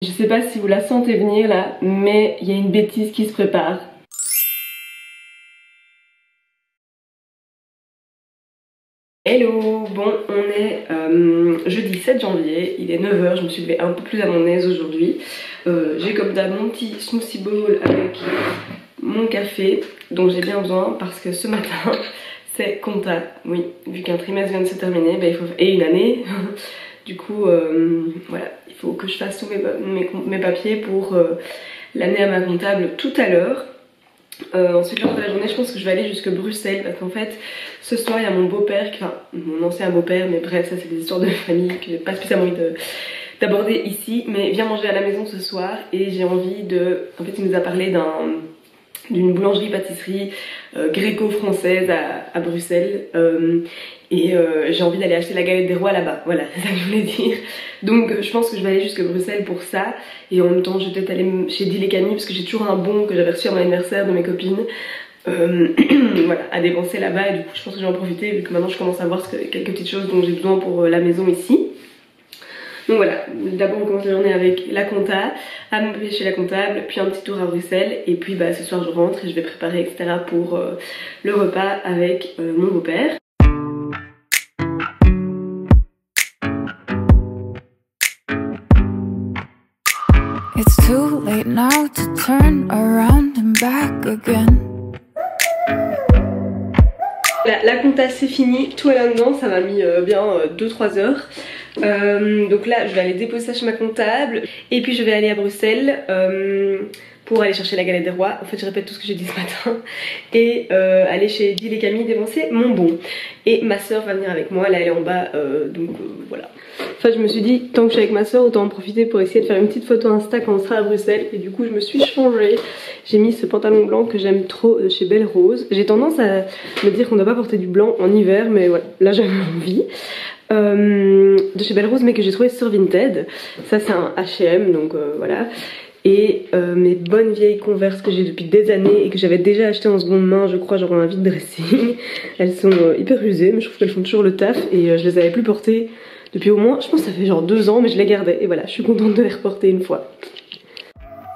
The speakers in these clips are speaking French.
Je sais pas si vous la sentez venir là, mais il y a une bêtise qui se prépare. Hello, bon on est jeudi 7 janvier, il est 9 h, je me suis levée un peu plus à mon aise aujourd'hui. J'ai comme d'hab mon petit smoothie bowl avec mon café dont j'ai bien besoin parce que ce matin c'est compta. Oui, vu qu'un trimestre vient de se terminer, bah, et une année, du coup voilà, il faut que je fasse tous mes papiers pour l'année à ma comptable tout à l'heure. Ensuite, lors de la journée, je pense que je vais aller jusque Bruxelles parce qu'en fait, ce soir, il y a mon beau-père, enfin mon ancien beau-père, mais bref, ça c'est des histoires de famille que j'ai pas spécialement envie d'aborder ici, mais vient manger à la maison ce soir et j'ai envie de... En fait, il nous a parlé d'une boulangerie-pâtisserie gréco-française à Bruxelles et j'ai envie d'aller acheter la galette des rois là-bas, voilà, c'est ça que je voulais dire. Donc je pense que je vais aller jusqu'à Bruxelles pour ça et en même temps je vais peut-être aller chez Deal et Camille parce que j'ai toujours un bon que j'avais reçu à mon anniversaire de mes copines voilà, à dépenser là-bas et du coup je pense que je vais en profiter vu que maintenant je commence à voir quelques petites choses dont j'ai besoin pour la maison ici. Donc voilà, d'abord on commence la journée avec la compta, à me chez la comptable, puis un petit tour à Bruxelles et puis bah ce soir je rentre et je vais préparer etc pour le repas avec mon beau-père. It's too late now to turn around and back again. La compta c'est fini, tout est là-dedans, ça m'a mis bien 2-3 heures. Donc là je vais aller déposer ça chez ma comptable et puis je vais aller à Bruxelles pour aller chercher la galette des rois. En fait je répète tout ce que j'ai dit ce matin et aller chez Deal et Camille dépenser mon bon. Et ma soeur va venir avec moi, là elle est en bas donc voilà. Enfin je me suis dit tant que je suis avec ma soeur autant en profiter pour essayer de faire une petite photo Insta quand on sera à Bruxelles. Et du coup je me suis changée, j'ai mis ce pantalon blanc que j'aime trop de chez Belle Rose. J'ai tendance à me dire qu'on ne doit pas porter du blanc en hiver mais voilà, là j'avais envie. De chez Belle Rose mais que j'ai trouvé sur Vinted. Ça c'est un H&M donc voilà. Et mes bonnes vieilles Converse que j'ai depuis des années et que j'avais déjà acheté en seconde main, je crois genre un vide dressing. Elles sont hyper usées mais je trouve qu'elles font toujours le taf et je les avais plus portées depuis au moins, je pense que ça fait genre 2 ans mais je les gardais et voilà, je suis contente de les reporter une fois.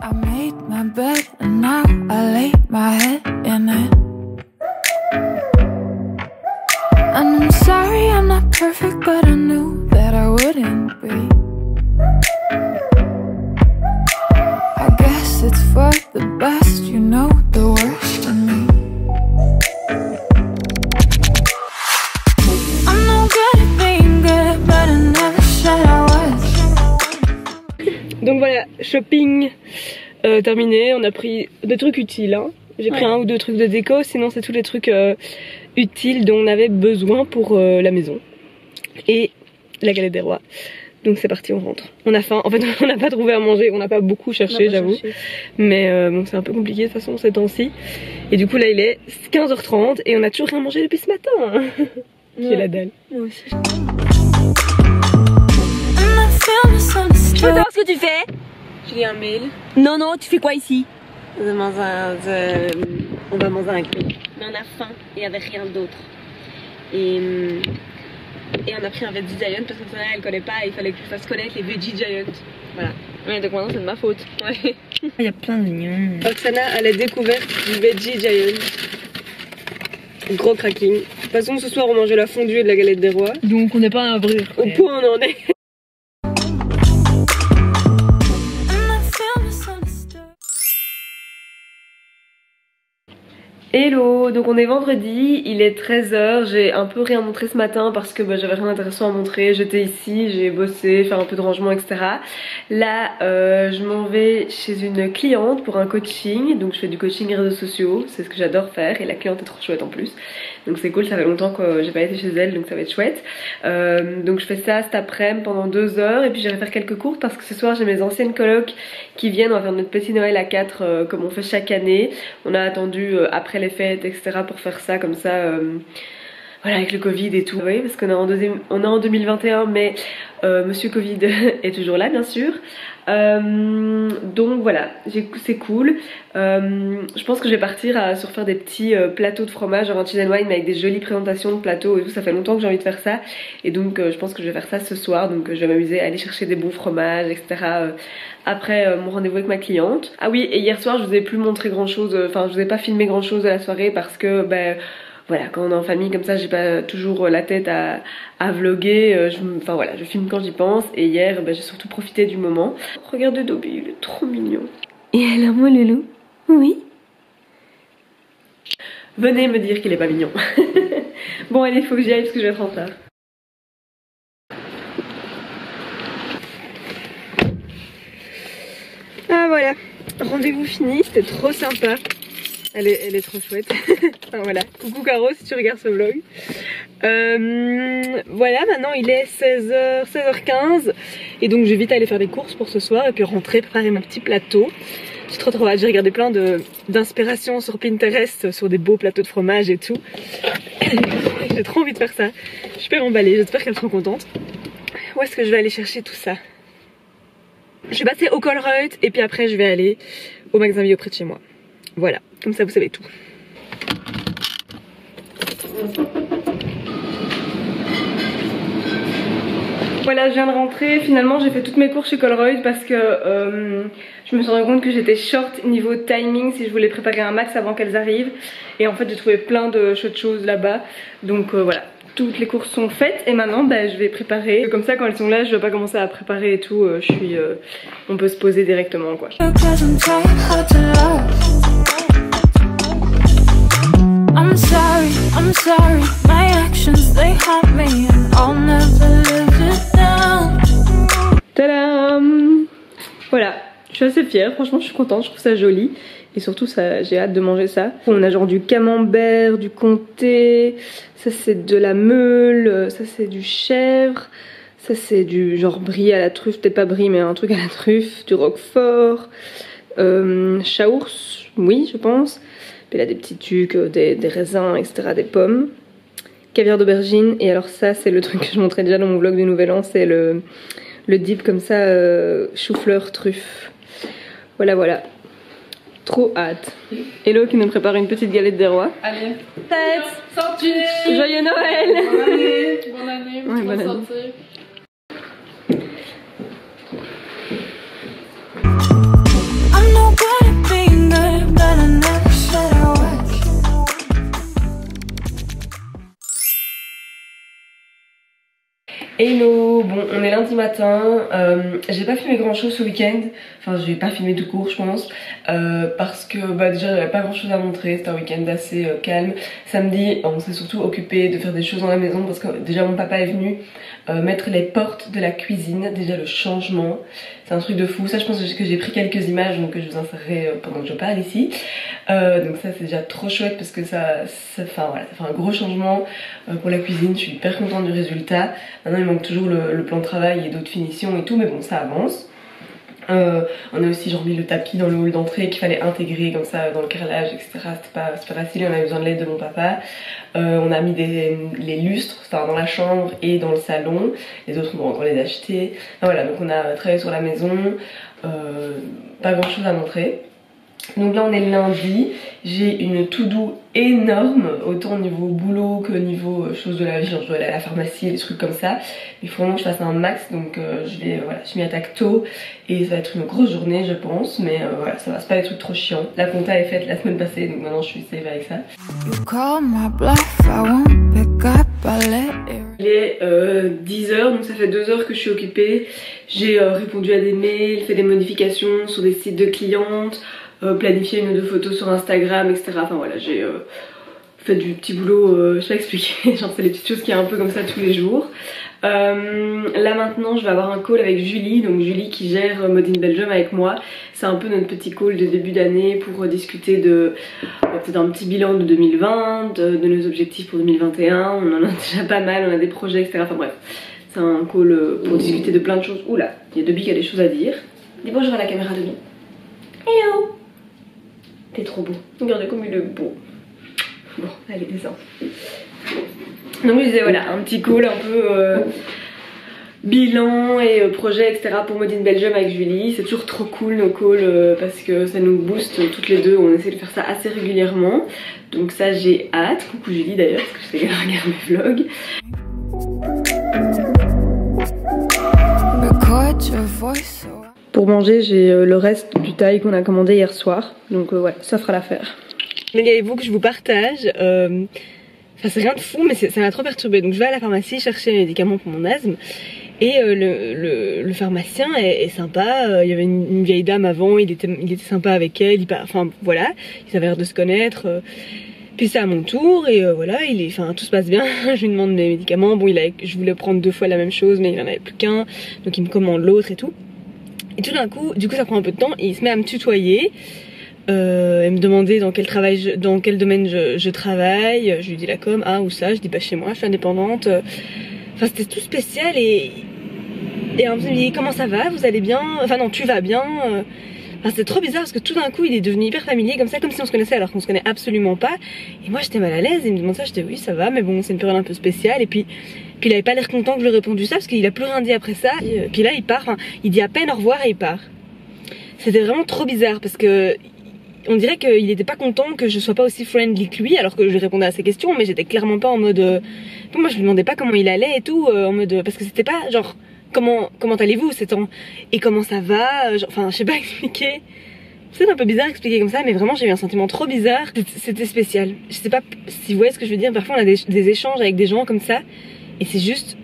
I made my bed and now I lay my head in it. And I'm sorry I'm not perfect but I knew that I wouldn't be. I guess it's for the best, you know the worst in me. I'm no good at being good but I never said I was. Donc voilà, shopping terminé, on a pris des trucs utiles hein. J'ai pris 1 ou 2 trucs de déco, sinon c'est tous les trucs utiles dont on avait besoin pour la maison. Et la galette des rois. Donc c'est parti, on rentre. On a faim, en fait on n'a pas trouvé à manger, on n'a pas beaucoup cherché j'avoue. Mais bon c'est un peu compliqué de toute façon ces temps-ci. Et du coup là il est 15 h 30 et on a toujours rien mangé depuis ce matin. J'ai la dalle. Moi aussi. Je peux savoir ce que tu fais? J'ai un mail. Non, non, tu fais quoi ici? On va manger un cake. Mais on a faim et il n'y avait rien d'autre. Et on a pris un veggie giant parce que Sana elle connaît pas et il fallait que je fasse connaître les veggie giant. Voilà. Ouais, donc maintenant c'est de ma faute. Ouais. Il y a plein de liens. Roxana a la découverte du veggie giant. Gros cracking. De toute façon ce soir on mangeait la fondue et de la galette des rois. Donc on n'est pas un brûle. Au point on en est. Hello, donc on est vendredi, il est 13 h, j'ai un peu rien montré ce matin parce que j'avais rien d'intéressant à montrer, j'étais ici, j'ai bossé, fait un peu de rangement etc. Là je m'en vais chez une cliente pour un coaching, donc je fais du coaching réseaux sociaux, c'est ce que j'adore faire et la cliente est trop chouette en plus. Donc c'est cool, ça fait longtemps que j'ai pas été chez elle donc ça va être chouette. Donc je fais ça cet après-midi pendant 2 heures et puis j'irai faire quelques cours parce que ce soir j'ai mes anciennes colocs qui viennent, on va faire notre petit Noël à 4 comme on fait chaque année. On a attendu après les fêtes etc pour faire ça comme ça voilà avec le Covid et tout. Oui parce qu'on est en 2021 mais monsieur Covid est toujours là bien sûr. Donc voilà, c'est cool. Je pense que je vais partir sur faire des petits plateaux de fromage, genre un cheese and wine, mais avec des jolies présentations de plateaux et tout. Ça fait longtemps que j'ai envie de faire ça, et donc je pense que je vais faire ça ce soir. Donc je vais m'amuser à aller chercher des bons fromages, etc. Après mon rendez-vous avec ma cliente. Ah oui, et hier soir je vous ai plus montré grand chose, enfin je vous ai pas filmé grand chose de la soirée parce que voilà, quand on est en famille comme ça, j'ai pas toujours la tête à vlogger. Enfin voilà, je filme quand j'y pense. Et hier, j'ai surtout profité du moment. Regardez Dobby, il est trop mignon. Et alors mon loulou? Oui. Venez me dire qu'il est pas mignon. Bon allez, faut que j'y aille parce que je vais être en retard. Ah voilà, rendez-vous fini, c'était trop sympa. Elle est trop chouette. Enfin voilà, coucou Caro si tu regardes ce vlog. Voilà, maintenant il est 16h15 et donc je vais vite aller faire des courses pour ce soir et puis rentrer, préparer mon petit plateau. J'ai trop hâte, j'ai regardé plein d'inspiration sur Pinterest sur des beaux plateaux de fromage et tout. J'ai trop envie de faire ça. Je suis super emballée, j'espère qu'elles seront contentes. Où est-ce que je vais aller chercher tout ça? Je vais passer au Colruyt et puis après je vais aller au magasin bio près de chez moi. Voilà, comme ça vous savez tout. Voilà, je viens de rentrer. Finalement j'ai fait toutes mes courses chez Colruyt parce que je me suis rendu compte que j'étais short niveau timing si je voulais préparer un max avant qu'elles arrivent. Et en fait j'ai trouvé plein de chouettes choses là-bas. Donc voilà, toutes les courses sont faites et maintenant je vais préparer. Comme ça quand elles sont là je vais pas commencer à préparer et tout. On peut se poser directement quoi. I'm sorry, my actions they haunt me and I'll never live it down. Tadam! Voilà, je suis assez fière, franchement je suis contente, je trouve ça joli. Et surtout j'ai hâte de manger ça. On a genre du camembert, du comté, ça c'est de la meule, ça c'est du chèvre, ça c'est du genre brie à la truffe, peut-être pas brie mais un truc à la truffe, du roquefort, chaours, oui je pense. Puis là des petits trucs, des raisins, etc., des pommes, caviar d'aubergine. Et alors ça c'est le truc que je montrais déjà dans mon vlog du nouvel an, c'est le dip comme ça, chou-fleur truffe. Voilà, trop hâte. Hello qui nous prépare une petite galette des rois. Allez, Santé. Joyeux Noël. Bonne année, ouais, bonne santé. I'm no good at being good, but I never said I was. Hello, bon on est lundi matin, j'ai pas filmé grand chose ce week-end, enfin je vais pas filmer tout court je pense, parce que déjà j'avais pas grand chose à montrer, c'était un week-end assez calme. Samedi on s'est surtout occupé de faire des choses dans la maison parce que déjà mon papa est venu mettre les portes de la cuisine, déjà le changement, c'est un truc de fou. Ça je pense que j'ai pris quelques images donc que je vous insérerai pendant que je parle ici. Donc ça c'est déjà trop chouette parce que ça fait un gros changement pour la cuisine, je suis hyper contente du résultat. Maintenant il manque toujours le plan de travail et d'autres finitions et tout, mais bon ça avance. On a aussi genre mis le tapis dans le hall d'entrée qu'il fallait intégrer comme ça dans le carrelage, etc. C'était pas facile, on avait besoin de l'aide de mon papa. On a mis les lustres dans la chambre et dans le salon, les autres on va les acheter. Voilà, donc on a travaillé sur la maison, pas grand chose à montrer. Donc là on est lundi, j'ai une to-do énorme, autant au niveau boulot que au niveau choses de la vie, genre je dois aller à la pharmacie et des trucs comme ça. Il faut vraiment que je fasse un max, donc je m'y attaque tôt et ça va être une grosse journée je pense, mais voilà, ça va, c'est pas des trucs trop chiants. La compta est faite la semaine passée, donc maintenant je suis safe avec ça. Il est 10h, donc ça fait 2 heures que je suis occupée. J'ai répondu à des mails, fait des modifications sur des sites de clientes, planifié 1 ou 2 photos sur Instagram, etc. Enfin voilà, j'ai fait du petit boulot, je l'ai expliqué, genre c'est les petites choses qu'il y a un peu comme ça tous les jours. Là maintenant je vais avoir un call avec Julie, donc Julie qui gère Mode in Belgium avec moi. C'est un peu notre petit call de début d'année pour discuter de peut-être un petit bilan de 2020, de nos objectifs pour 2021. On en a déjà pas mal, on a des projets, etc. Enfin bref, c'est un call pour discuter de plein de choses. Oula, il y a Dobby qui a des choses à dire. Dis bonjour à la caméra, Dobby. Hello. T'es trop beau, regardez comme il est beau. Bon, allez descends. Donc je disais voilà, un petit call un peu bilan et projets etc pour Mode in Belgium avec Julie. C'est toujours trop cool nos calls parce que ça nous booste toutes les deux, on essaie de faire ça assez régulièrement. Donc ça j'ai hâte. Coucou Julie d'ailleurs parce que je sais qu'elle regarde mes vlogs. Pour manger j'ai le reste du thaï qu'on a commandé hier soir. Donc ouais, ça fera l'affaire. Mais il faut que je vous partage. Enfin c'est rien de fou mais ça m'a trop perturbée. Donc je vais à la pharmacie chercher les médicaments pour mon asthme. Et le pharmacien est sympa. Il y avait une vieille dame avant, il était sympa avec elle. Enfin voilà, ils avaient l'air de se connaître. Puis c'est à mon tour et voilà, enfin tout se passe bien. Je lui demande des médicaments. Bon, je voulais prendre 2 fois la même chose, mais il en avait plus qu'un, donc il me commande l'autre et tout. Et tout d'un coup, du coup ça prend un peu de temps. Et il se met à me tutoyer. Et me demander dans quel domaine je travaille. Je lui dis la com, ah où ça, je dis pas chez moi, je suis indépendante. Enfin c'était tout spécial et en plus il me dit comment ça va, vous allez bien, enfin non tu vas bien. Enfin c'était trop bizarre parce que tout d'un coup il est devenu hyper familier comme ça, comme si on se connaissait alors qu'on se connaît absolument pas. Et moi j'étais mal à l'aise, il me demande ça, j'étais oui ça va mais bon c'est une période un peu spéciale. Et puis il avait pas l'air content que je lui ai répondu ça parce qu'il a plus rien dit après ça. Et puis là il part, enfin, il dit à peine au revoir et il part. C'était vraiment trop bizarre parce que on dirait qu'il était pas content que je sois pas aussi friendly que lui alors que je lui répondais à ses questions, mais j'étais clairement pas en mode moi je lui demandais pas comment il allait et tout en mode parce que c'était pas genre comment allez-vous c'est et comment ça va genre, enfin je sais pas expliquer. C'est un peu bizarre expliquer comme ça mais vraiment j'ai eu un sentiment trop bizarre. C'était spécial. Je sais pas si vous voyez ce que je veux dire. Parfois on a des échanges avec des gens comme ça et c'est juste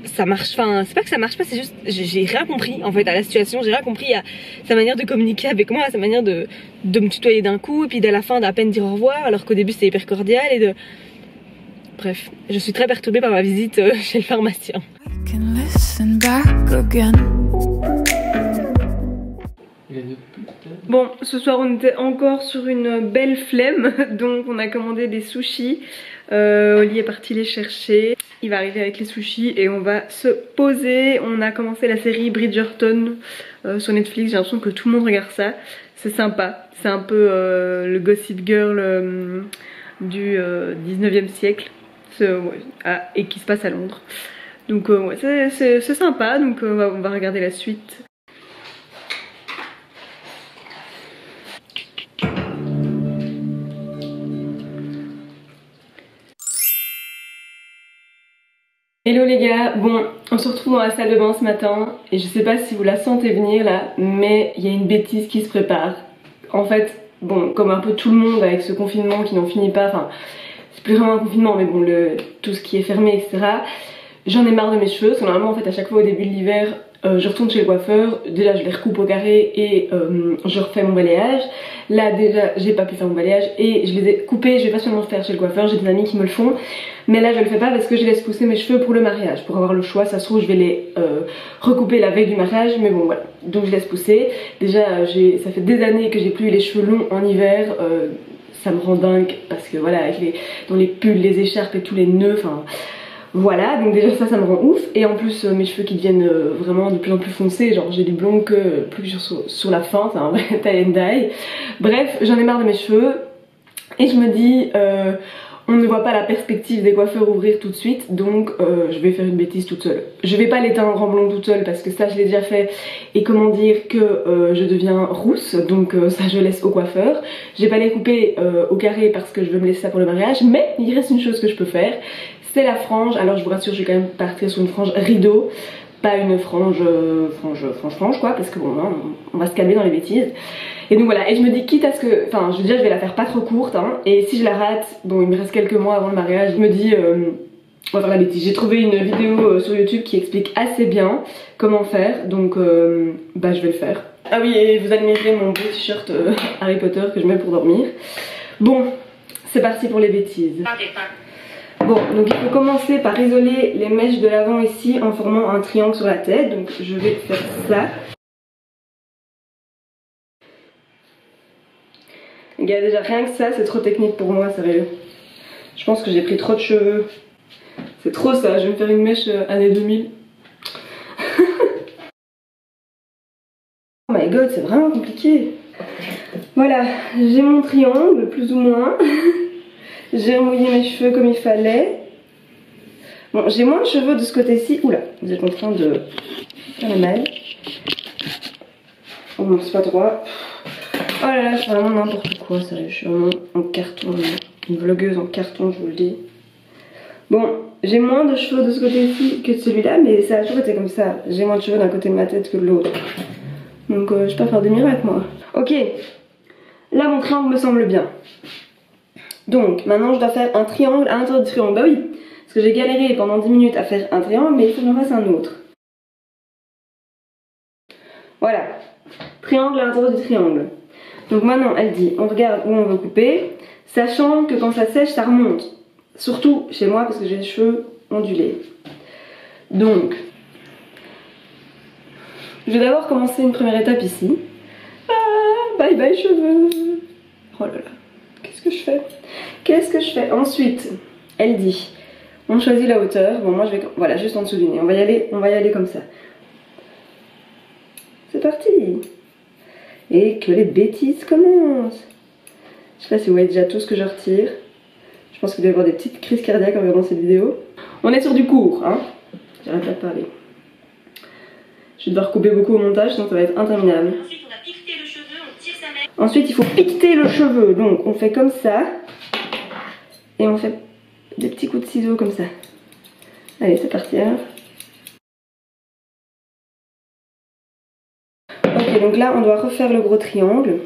ça marche, enfin c'est pas que ça marche pas, c'est juste j'ai rien compris en fait à la situation, j'ai rien compris à sa manière de communiquer avec moi, à sa manière de me tutoyer d'un coup et puis à la fin d'à peine dire au revoir alors qu'au début c'était hyper cordial et de... Bref, je suis très perturbée par ma visite chez le pharmacien. Bon, ce soir on était encore sur une belle flemme, donc on a commandé des sushis. Oli est parti les chercher. Il va arriver avec les sushis et on va se poser. On a commencé la série Bridgerton sur Netflix. J'ai l'impression que tout le monde regarde ça. C'est sympa. C'est un peu le Gossip Girl du 19e siècle. Et qui se passe à Londres. Donc ouais, c'est sympa. Donc on va regarder la suite. Hello les gars, bon on se retrouve dans la salle de bain ce matin et je sais pas si vous la sentez venir là mais il y a une bêtise qui se prépare. En fait, bon comme un peu tout le monde avec ce confinement qui n'en finit pas, enfin c'est plus vraiment un confinement mais bon tout ce qui est fermé etc. J'en ai marre de mes cheveux, parce que normalement en fait à chaque fois au début de l'hiver je retourne chez le coiffeur, déjà je les recoupe au carré et je refais mon balayage. Là déjà j'ai pas pu faire mon balayage et je les ai coupés, je vais pas seulement le faire chez le coiffeur, j'ai des amis qui me le font. Mais là je le fais pas parce que je laisse pousser mes cheveux pour le mariage, pour avoir le choix, ça se trouve je vais les recouper la veille du mariage, mais bon voilà, donc je laisse pousser. Déjà ça fait des années que j'ai plus eu les cheveux longs en hiver, ça me rend dingue parce que voilà avec dans les pulls, les écharpes et tous les nœuds, enfin... Voilà, donc déjà ça me rend ouf. Et en plus mes cheveux qui deviennent vraiment de plus en plus foncés, genre j'ai du blond que plus sur la fin, c'est un vrai tie and dye. Bref, j'en ai marre de mes cheveux et je me dis on ne voit pas la perspective des coiffeurs ouvrir tout de suite, donc je vais faire une bêtise toute seule. Je vais pas les teindre en blond toute seule parce que ça je l'ai déjà fait et comment dire que je deviens rousse, donc ça je laisse au coiffeur. Je vais pas les couper au carré parce que je veux me laisser ça pour le mariage, mais il reste une chose que je peux faire. C'est la frange. Alors je vous rassure, je vais quand même partir sur une frange rideau, pas une frange quoi, parce que bon non, on va se calmer dans les bêtises. Et donc voilà, et je me dis quitte à ce que, enfin je veux dire je vais la faire pas trop courte hein, et si je la rate, bon il me reste quelques mois avant le mariage, je me dis on va faire la bêtise. J'ai trouvé une vidéo sur YouTube qui explique assez bien comment faire, donc bah je vais le faire. Ah oui, et vous admirez mon beau t-shirt Harry Potter que je mets pour dormir. Bon, c'est parti pour les bêtises. Bon, donc il faut commencer par isoler les mèches de l'avant ici en formant un triangle sur la tête. Donc je vais faire ça. Les gars, déjà rien que ça, c'est trop technique pour moi, sérieux. Je pense que j'ai pris trop de cheveux. C'est trop ça, je vais me faire une mèche année 2000. Oh my god, c'est vraiment compliqué. Voilà, j'ai mon triangle, plus ou moins. J'ai mouillé mes cheveux comme il fallait. Bon, j'ai moins de cheveux de ce côté-ci. Oula, vous êtes en train de faire mal. Oh non, c'est pas droit. Oh là là, c'est vraiment n'importe quoi, ça. Je suis vraiment en carton. Une vlogueuse en carton, je vous le dis. Bon, j'ai moins de cheveux de ce côté-ci que de celui-là, mais ça a toujours été comme ça. J'ai moins de cheveux d'un côté de ma tête que de l'autre. Donc je vais pas faire des miracles, moi. Ok, là mon triangle me semble bien. Donc maintenant je dois faire un triangle à l'intérieur du triangle. Bah oui, parce que j'ai galéré pendant 10 minutes à faire un triangle, mais il faut que j'en fasse un autre. Voilà, triangle à l'intérieur du triangle. Donc maintenant elle dit, on regarde où on veut couper, sachant que quand ça sèche ça remonte. Surtout chez moi parce que j'ai les cheveux ondulés. Donc, je vais d'abord commencer une première étape ici. Ah, bye bye cheveux. Oh là là, qu'est-ce que je fais? Qu'est-ce que je fais? Ensuite, elle dit, on choisit la hauteur. Bon, moi je vais, voilà, juste en dessous du nez. On va y aller comme ça. C'est parti. Et que les bêtises commencent. Je sais pas si vous voyez déjà tout ce que je retire. Je pense qu'il doit y avoir des petites crises cardiaques en regardant cette vidéo. On est sur du court, hein. J'arrête pas de parler. Je vais devoir couper beaucoup au montage, sinon ça va être interminable. Ensuite, on a piqueté le cheveu, on tire sa mèche. Ensuite, il faut piqueter le cheveu. Donc, on fait comme ça. Et on fait des petits coups de ciseaux comme ça. Allez, c'est parti. Hein. Ok, donc là, on doit refaire le gros triangle.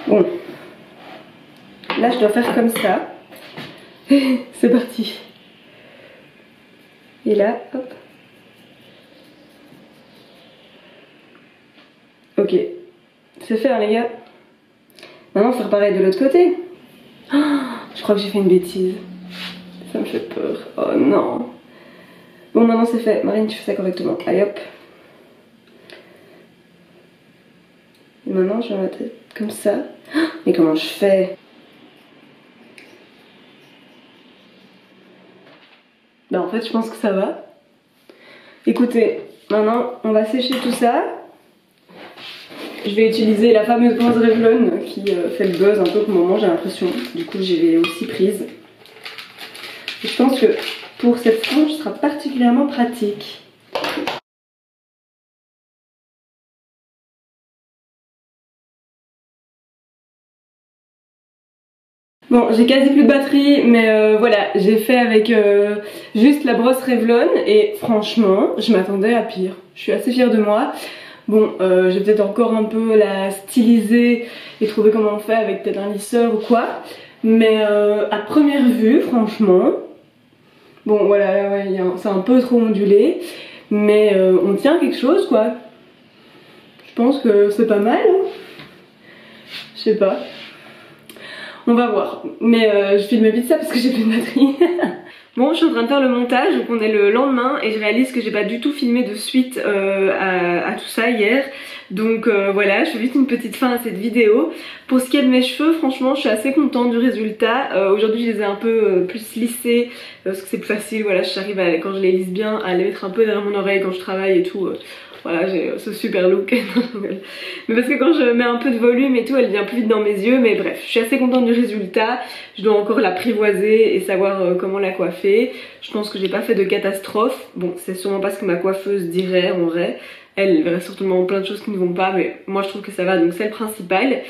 Bon. Là, je dois faire comme ça. C'est parti. Et là, hop. Ok. C'est fait, hein, les gars. Maintenant, faire pareil de l'autre côté. Oh, je crois que j'ai fait une bêtise. Ça me fait peur. Oh non. Bon, maintenant c'est fait. Marine, tu fais ça correctement. Allez, hop. Et maintenant, je vais la tête comme ça. Mais comment je fais? Ben, en fait, je pense que ça va. Écoutez, maintenant, on va sécher tout ça. Je vais utiliser la fameuse bronze Revlon qui fait le buzz un peu pour le moment, j'ai l'impression. Du coup, je l'ai aussi prise. Et je pense que pour cette frange, ce sera particulièrement pratique. Bon, j'ai quasi plus de batterie, mais voilà, j'ai fait avec juste la brosse Revlon et franchement, je m'attendais à pire. Je suis assez fière de moi. Bon, j'ai peut-être encore un peu la styliser et trouver comment on fait avec peut-être un lisseur ou quoi. Mais à première vue, franchement, bon voilà, ouais, c'est un peu trop ondulé, mais on tient quelque chose quoi. Je pense que c'est pas mal, hein. Je sais pas. On va voir. Mais je filme vite ça parce que j'ai plus de batterie. Bon, je suis en train de faire le montage, donc on est le lendemain et je réalise que j'ai pas du tout filmé de suite à tout ça hier. Donc voilà, je fais vite une petite fin à cette vidéo. Pour ce qui est de mes cheveux, franchement, je suis assez contente du résultat. Aujourd'hui, je les ai un peu plus lissés parce que c'est plus facile. Voilà, j'arrive quand je les lisse bien à les mettre un peu derrière mon oreille quand je travaille et tout. Voilà, j'ai ce super look. Mais parce que quand je mets un peu de volume et tout, elle vient plus vite dans mes yeux. Mais bref, je suis assez contente du résultat. Je dois encore l'apprivoiser et savoir comment la coiffer. Je pense que j'ai pas fait de catastrophe. Bon, c'est sûrement pas ce que ma coiffeuse dirait en vrai. Elle verrait certainement plein de choses qui ne vont pas, mais moi je trouve que ça va, donc c'est le principal.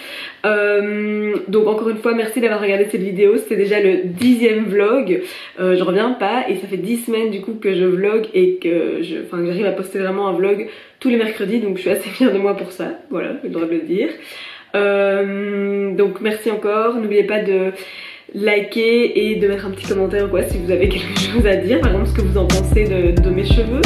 Donc encore une fois, merci d'avoir regardé cette vidéo. C'était déjà le 10e vlog. Je reviens pas et ça fait 10 semaines du coup que je vlog et que j'arrive à poster vraiment un vlog tous les mercredis, donc je suis assez fière de moi pour ça. Voilà, je dois le dire. Donc merci encore. N'oubliez pas de liker et de mettre un petit commentaire ou quoi si vous avez quelque chose à dire, par exemple ce que vous en pensez de mes cheveux.